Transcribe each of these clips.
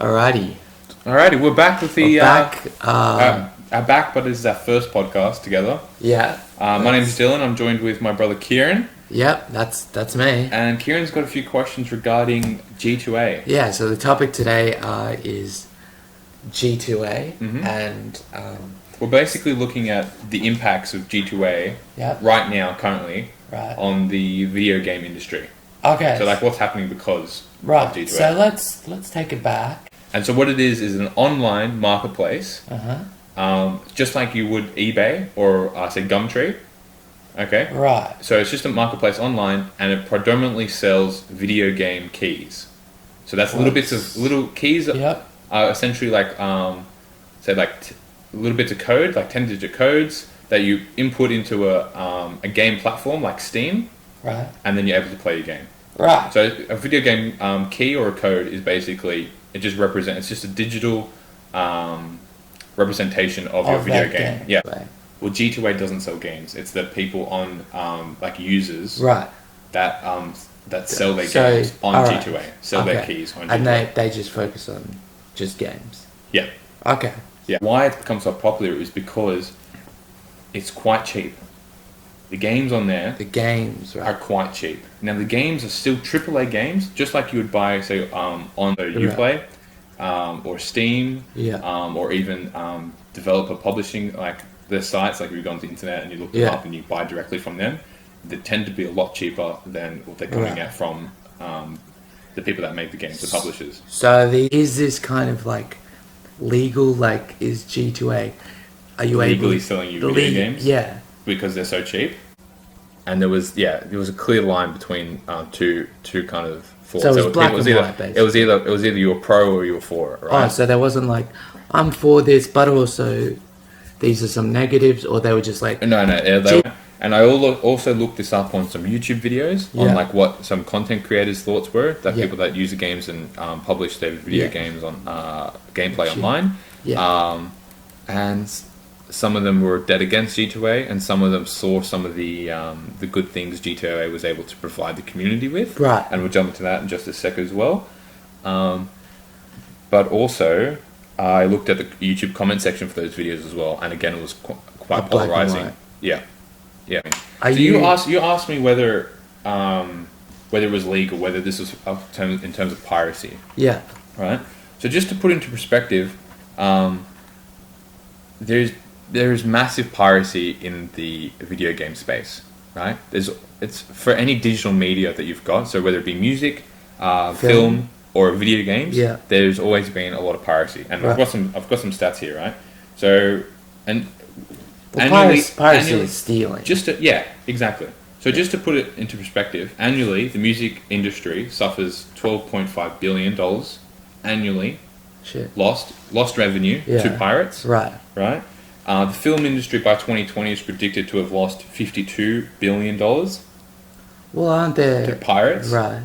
Alrighty. Alrighty, we're back with the... We're back. Back, but this is our first podcast together. Yeah. My name's Dylan. I'm joined with my brother Kieran. Yep, that's me. And Kieran's got a few questions regarding G2A. Yeah, so the topic today is G2A. Mhm. And... We're basically looking at the impacts of G2A right now, currently, on the video game industry. Okay. So, like, what's happening because of G2A. So let's take it back. And so what it is an online marketplace, just like you would eBay or, say, Gumtree. Okay? Right. So it's just a marketplace online, and it predominantly sells video game keys. So that's little keys are essentially like, little bits of code, like 10-digit codes that you input into a game platform like Steam, right? And then you're able to play your game. Right. So a video game key or a code is basically, it's just a digital representation of your video game. Yeah. Right. Well, G2A doesn't sell games. It's the people on like users that sell their games on G2A, sell their keys on G2A. And they just focus on just games. Yeah. Okay. Yeah. Why it becomes so popular is because it's quite cheap. The games on there are quite cheap. Now, the games are still AAA games, just like you would buy, say, on Uplay or Steam, or even developer publishing, like their sites, like if you go on the internet and you look them up and you buy directly from them, they tend to be a lot cheaper than what they're coming at from the people that make the games, the publishers. So is this kind of like legal? Like, is G2A? Are you legally selling you video games? Yeah. Because they're so cheap. And there was a clear line between two kind of thoughts. So it was black and white, basically. It was either you were pro or you were for it, right? Oh, so there wasn't like, I'm for this, but also these are some negatives, or they were just like... No. And I also looked this up on some YouTube videos on like what some content creators' thoughts were, that people that use the games and publish their video games on gameplay online. Yeah. And some of them were dead against G2A, and some of them saw some of the good things G2A was able to provide the community with. Right. And we'll jump into that in just a sec as well. But also, I looked at the YouTube comment section for those videos as well, and again, it was quite polarizing. Yeah. You asked me whether it was legal, whether this was in terms of piracy. Yeah. Right. So just to put into perspective, there's massive piracy in the video game space, right? It's for any digital media that you've got, so whether it be music, film or video games, there's always been a lot of piracy. And I've got some stats here, right? So piracy is stealing. Exactly. So just to put it into perspective, annually the music industry suffers $12.5 billion annually. Shit. Lost revenue to pirates. Right. The film industry by 2020 is predicted to have lost $52 billion. Well, aren't there to pirates? Right.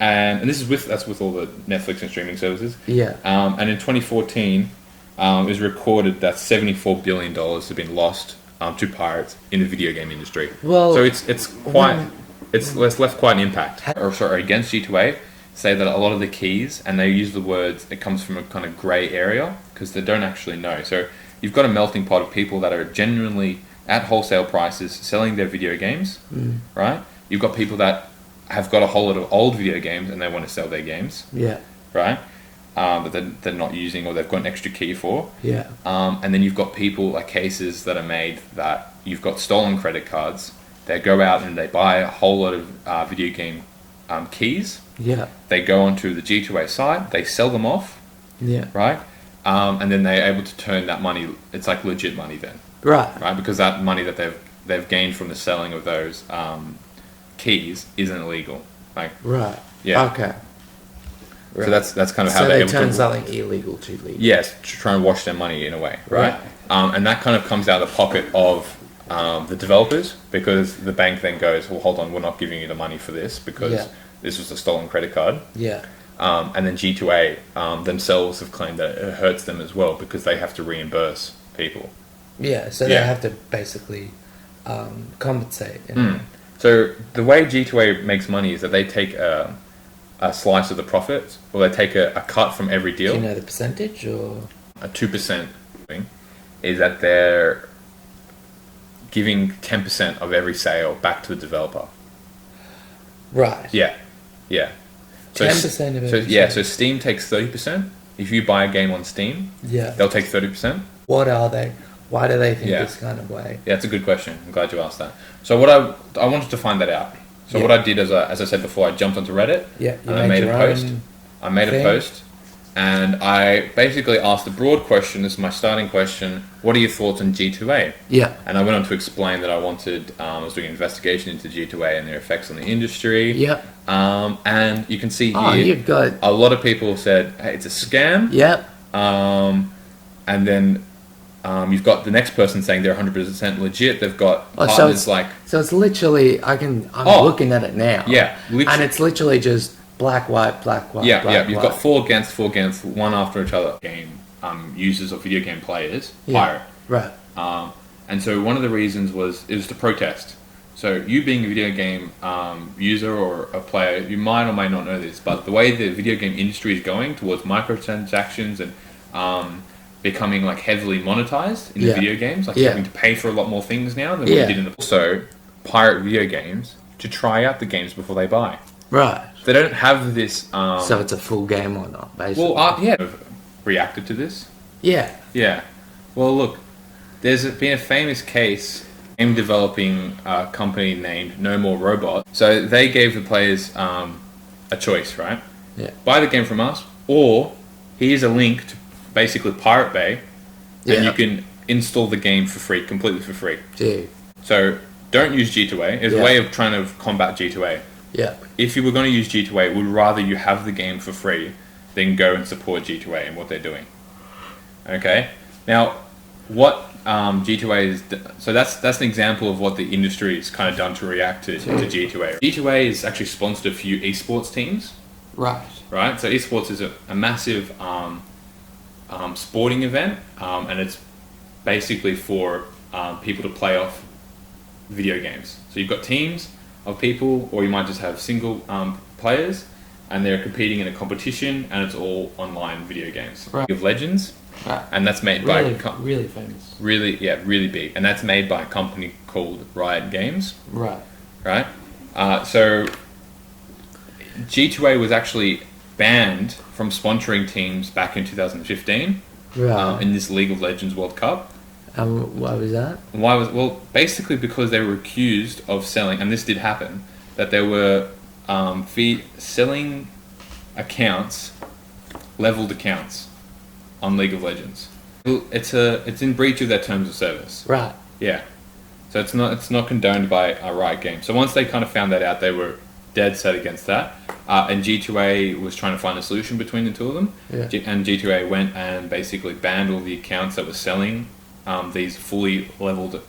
And this is with all the Netflix and streaming services. Yeah. And in 2014, it was recorded that $74 billion have been lost to pirates in the video game industry. Well, so it's left quite an impact. Against G2A, say that a lot of the keys, and they use the words, it comes from a kind of grey area because they don't actually know. So you've got a melting pot of people that are genuinely at wholesale prices selling their video games, right? You've got people that have got a whole lot of old video games and they want to sell their games, right? But they're not using, or they've got an extra key for. Yeah. And then you've got people, like cases that are made that you've got stolen credit cards. They go out and they buy a whole lot of video game keys. Yeah. They go onto the G2A site, they sell them off. Yeah. Right? And then they're able to turn that money, it's like legit money then. Right? Because that money that they've gained from the selling of those keys isn't illegal. Like. Right. Yeah. Okay. Right. So that's kind of how they turn something illegal to legal. Yes, to try and wash their money in a way, right? And that kind of comes out of the pocket of the developers, because the bank then goes, well, hold on, we're not giving you the money for this because this was a stolen credit card. Yeah. And then G2A themselves have claimed that it hurts them as well because they have to reimburse people. Yeah, so they have to basically compensate. So the way G2A makes money is that they take a a slice of the profits, or they take a cut from every deal. Do you know the percentage or? A 2% thing is that they're giving 10% of every sale back to the developer. Right. Yeah. 10% of every sale. So Steam takes 30%. If you buy a game on Steam, they'll take 30%. What are they? Why do they think this kind of way? Yeah, it's a good question. I'm glad you asked that. So what I wanted to find that out. So what I did, as I said before, I jumped onto Reddit. Yeah, and I made a post. I made a post, and I basically asked a broad question. This is my starting question. What are your thoughts on G2A? Yeah. And I went on to explain that I was doing an investigation into G2A and their effects on the industry. Yeah. And you can see here, you've got a lot of people said, hey, it's a scam. Yep. And then you've got the next person saying they're 100% legit. They've got partners So it's literally, I'm looking at it now. Yeah. And it's literally just black, white, black, white, black, You've white. got four against, one after each other. Game users or video game players, pirate. Right. And so one of the reasons was to protest. So you being a video game user or a player, you might or might not know this, but the way the video game industry is going towards microtransactions and becoming like heavily monetized in the video games, like having to pay for a lot more things now than we did in the past. So pirate video games to try out the games before they buy. Right. They don't have this. So it's a full game or not, basically. Well, reacted to this. Yeah. Yeah. Well, look, there's been a famous case. Game developing company named No More Robot. So they gave the players a choice, right? Yeah. Buy the game from us, or here's a link to basically Pirate Bay, and you can install the game for free, completely for free. Gee. So don't use G2A. It's a way of trying to combat G2A. Yeah. If you were going to use G2A, we'd rather you have the game for free than go and support G2A and what they're doing. Okay? Now, what G2A is... So that's an example of what the industry has kind of done to react to G2A. G2A has actually sponsored a few esports teams. Right. Right? So esports is a massive sporting event, and it's basically for people to play off video games. So you've got teams of people, or you might just have single players, and they're competing in a competition, and it's all online video games. Right. League of Legends, and that's made by really famous. Really big, and that's made by a company called Riot Games. Right. So G2A was actually banned from sponsoring teams back in 2015 in this League of Legends World Cup. Why was that? Well, basically because they were accused of selling, and this did happen, that they were selling accounts, leveled accounts, on League of Legends. It's in breach of their terms of service. Right. Yeah. So it's not condoned by a Riot Games. So once they kind of found that out, they were dead set against that. And G2A was trying to find a solution between the two of them. Yeah. And G2A went and basically banned all the accounts that were selling these fully leveled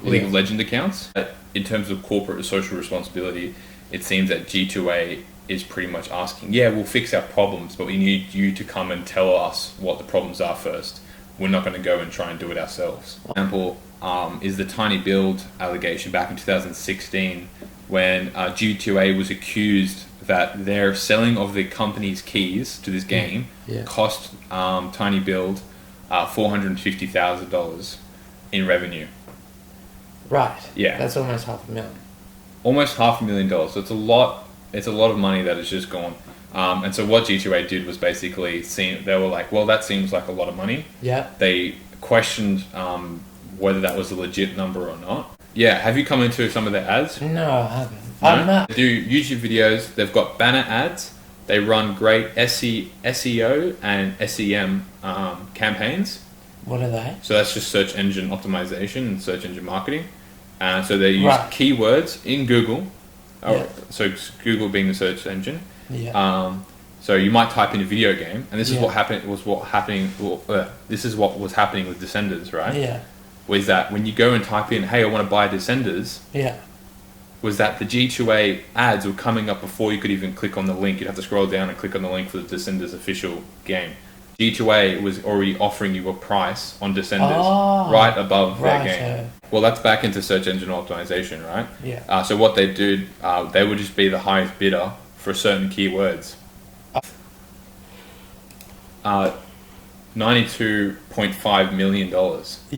League of Legends accounts. In terms of corporate or social responsibility, it seems that G2A is pretty much asking, we'll fix our problems, but we need you to come and tell us what the problems are first. We're not going to go and try and do it ourselves. Example is the Tiny Build allegation back in 2016 when G2A was accused that their selling of the company's keys to this game cost Tiny Build $450,000 in revenue. Right. Yeah. That's almost $500,000. Almost $500,000. So it's a lot. It's a lot of money that has just gone. And so what G2A did was basically they were like, well, that seems like a lot of money. Yeah. They questioned whether that was a legit number or not. Yeah. Have you come into some of their ads? No, I haven't. No? They do YouTube videos. They've got banner ads. They run great SEO and SEM campaigns. What are they? So that's just search engine optimization and search engine marketing. So they use keywords in Google. So Google being the search engine. Yeah. So you might type in a video game, and this is what happened. This is what was happening with Descenders, right? Yeah. Was that when you go and type in, "Hey, I want to buy Descenders." Yeah. Was that the G2A ads were coming up before you could even click on the link? You'd have to scroll down and click on the link for the Descenders official game. G2A was already offering you a price on Descenders right above their game. Well, that's back into search engine optimization, right? Yeah. So what they did, they would just be the highest bidder for certain keywords. $92.5 million.